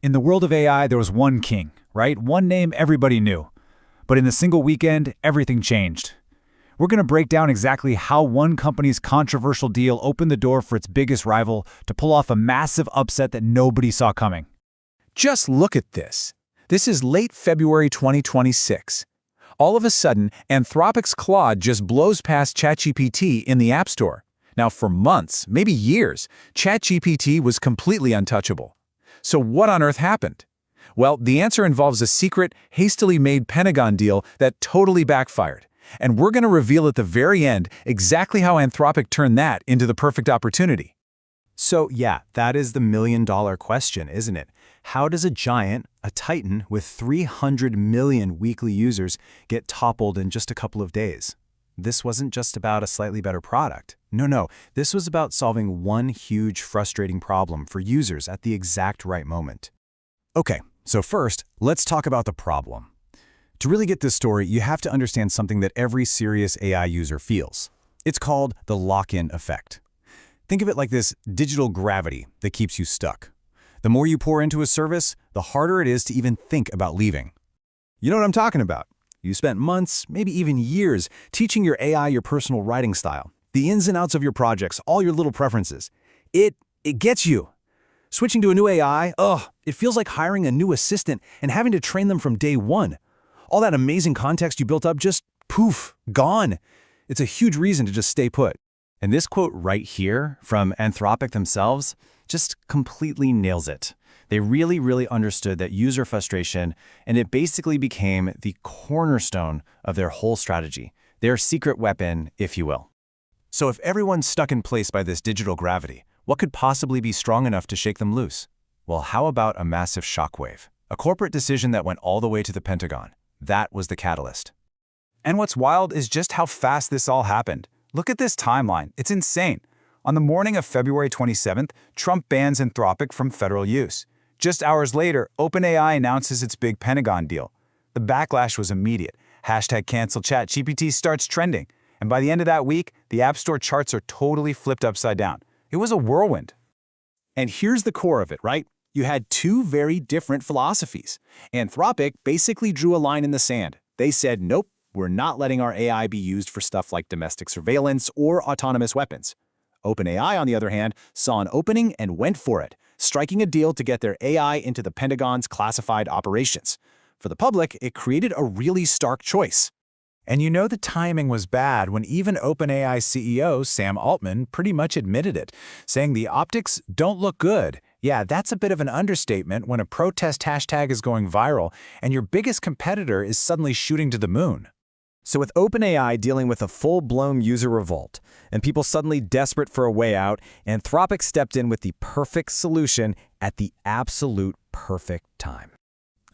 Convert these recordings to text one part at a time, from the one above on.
In the world of AI, there was one king, right? One name everybody knew. But in a single weekend, everything changed. We're going to break down exactly how one company's controversial deal opened the door for its biggest rival to pull off a massive upset that nobody saw coming. Just look at this. This is late February 2026. All of a sudden, Anthropic's Claude just blows past ChatGPT in the App Store. Now, for months, maybe years, ChatGPT was completely untouchable. So what on earth happened? Well, the answer involves a secret, hastily made Pentagon deal that totally backfired. And we're going to reveal at the very end exactly how Anthropic turned that into the perfect opportunity. So yeah, that is the million-dollar question, isn't it? How does a giant, a titan with 300 million weekly users get toppled in just a couple of days? This wasn't just about a slightly better product. No, this was about solving one huge, frustrating problem for users at the exact right moment. Okay, so first, let's talk about the problem. To really get this story, you have to understand something that every serious AI user feels. It's called the lock-in effect. Think of it like this digital gravity that keeps you stuck. The more you pour into a service, the harder it is to even think about leaving. You know what I'm talking about? You spent months, maybe even years, teaching your AI your personal writing style, the ins and outs of your projects, all your little preferences. It gets you. Switching to a new AI, it feels like hiring a new assistant and having to train them from day one. All that amazing context you built up just, poof, gone. It's a huge reason to just stay put. And this quote right here from Anthropic themselves just completely nails it. They really understood that user frustration, and it basically became the cornerstone of their whole strategy, their secret weapon, if you will. So if everyone's stuck in place by this digital gravity, what could possibly be strong enough to shake them loose? Well, how about a massive shockwave? A corporate decision that went all the way to the Pentagon. That was the catalyst. And what's wild is just how fast this all happened. Look at this timeline. It's insane. On the morning of February 27th, Trump bans Anthropic from federal use. Just hours later, OpenAI announces its big Pentagon deal. The backlash was immediate. #cancel ChatGPT starts trending. And by the end of that week, the App Store charts are totally flipped upside down. It was a whirlwind. And here's the core of it, right? You had two very different philosophies. Anthropic basically drew a line in the sand. They said, nope, we're not letting our AI be used for stuff like domestic surveillance or autonomous weapons. OpenAI, on the other hand, saw an opening and went for it, striking a deal to get their AI into the Pentagon's classified operations. For the public, it created a really stark choice. And you know the timing was bad when even OpenAI CEO Sam Altman pretty much admitted it, saying the optics don't look good. Yeah, that's a bit of an understatement when a protest hashtag is going viral and your biggest competitor is suddenly shooting to the moon. So with OpenAI dealing with a full-blown user revolt, and people suddenly desperate for a way out, Anthropic stepped in with the perfect solution at the absolute perfect time.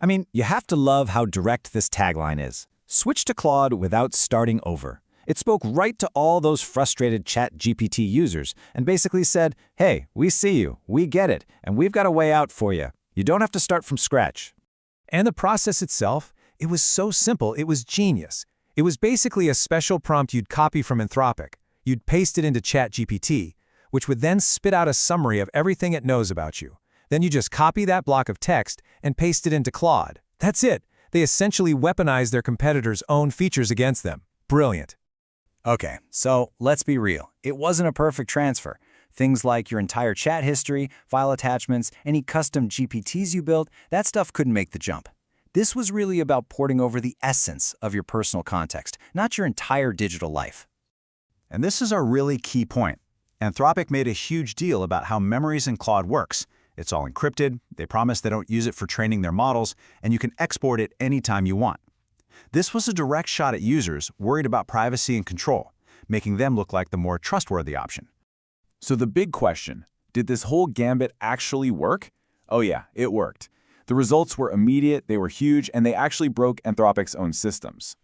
I mean, you have to love how direct this tagline is. Switch to Claude without starting over. It spoke right to all those frustrated ChatGPT users and basically said, hey, we see you, we get it, and we've got a way out for you. You don't have to start from scratch. And the process itself, it was so simple, it was genius. It was basically a special prompt you'd copy from Anthropic. You'd paste it into ChatGPT, which would then spit out a summary of everything it knows about you. Then you just copy that block of text and paste it into Claude. That's it. They essentially weaponized their competitors' own features against them. Brilliant. Okay, so let's be real. It wasn't a perfect transfer. Things like your entire chat history, file attachments, any custom GPTs you built, that stuff couldn't make the jump. This was really about porting over the essence of your personal context, not your entire digital life. And this is a really key point. Anthropic made a huge deal about how memories in Claude works. It's all encrypted, they promise they don't use it for training their models, and you can export it anytime you want. This was a direct shot at users worried about privacy and control, making them look like the more trustworthy option. So the big question, did this whole gambit actually work? Oh yeah, it worked. The results were immediate, they were huge, and they actually broke Anthropic's own systems.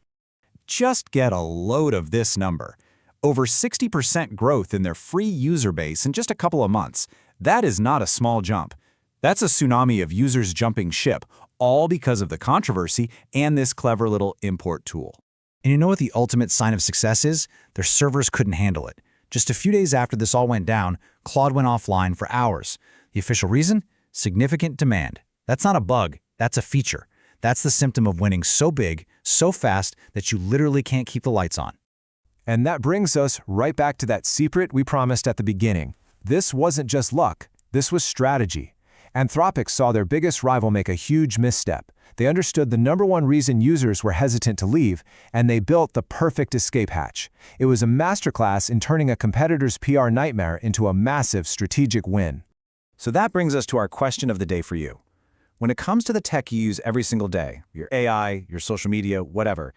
Just get a load of this number. Over 60% growth in their free user base in just a couple of months. That is not a small jump. That's a tsunami of users jumping ship, all because of the controversy and this clever little import tool. And you know what the ultimate sign of success is? Their servers couldn't handle it. Just a few days after this all went down, Claude went offline for hours. The official reason? Significant demand. That's not a bug, that's a feature. That's the symptom of winning so big, so fast, that you literally can't keep the lights on. And that brings us right back to that secret we promised at the beginning. This wasn't just luck, this was strategy. Anthropic saw their biggest rival make a huge misstep. They understood the #1 reason users were hesitant to leave, and they built the perfect escape hatch. It was a masterclass in turning a competitor's PR nightmare into a massive strategic win. So that brings us to our question of the day for you. When it comes to the tech you use every single day, your AI, your social media, whatever,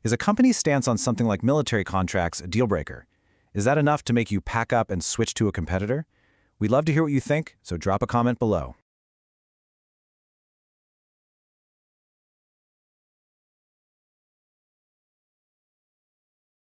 is a company's stance on something like military contracts a deal breaker? Is that enough to make you pack up and switch to a competitor? We'd love to hear what you think, so drop a comment below.